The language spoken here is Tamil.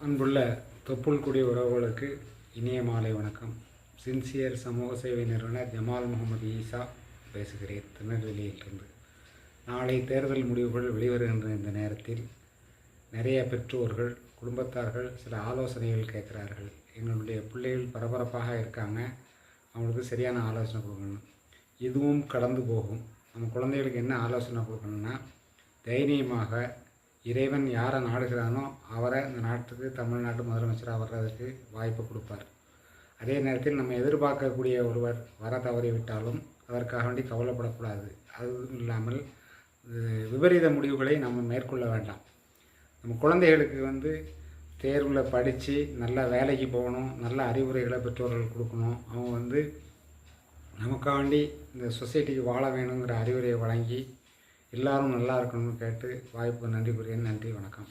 அன்புள்ள தொப்புள்குடி உறவுகளுக்கு இனிய மாலை வணக்கம். சின்சியர் சமூக சேவை நிறுவனர் ஜமால் முகமது ஈசா பேசுகிறேன், திருநெல்வேலியிலிருந்து. நாளை தேர்தல் முடிவுகள் வெளிவருகின்ற இந்த நேரத்தில் நிறைய பெற்றோர்கள், குடும்பத்தார்கள் சில ஆலோசனைகள் கேட்குறார்கள். எங்களுடைய பிள்ளைகள் பரபரப்பாக இருக்காங்க, அவங்களுக்கு சரியான ஆலோசனை கொடுக்கணும். இதுவும் கடந்து போகும். நம்ம குழந்தைகளுக்கு என்ன ஆலோசனை கொடுக்கணும்னா, தைரியமாக இறைவன் யாரை நாடுகிறானோ அவரை இந்த நாட்டுக்கு தமிழ்நாட்டு முதலமைச்சராக வர்றதுக்கு வாய்ப்பு கொடுப்பார். அதே நேரத்தில் நம்ம எதிர்பார்க்கக்கூடிய ஒருவர் வர தவறிவிட்டாலும் அதற்காக வேண்டி கவலைப்படக்கூடாது. அதுவும் இல்லாமல் விபரீத முடிவுகளை நம்ம மேற்கொள்ள வேண்டாம். நம்ம குழந்தைகளுக்கு தேர்வில் படித்து நல்ல வேலைக்கு போகணும், நல்ல அறிவுரைகளை பெற்றோர்கள் கொடுக்கணும். அவங்க நமக்காண்டி இந்த சொசைட்டிக்கு வாழ வேணுங்கிற அறிவுரையை வழங்கி எல்லாரும் நல்லா இருக்கணும்னு கேட்டு வாய்ப்பு நன்றி கூறுகிறேன். நன்றி, வணக்கம்.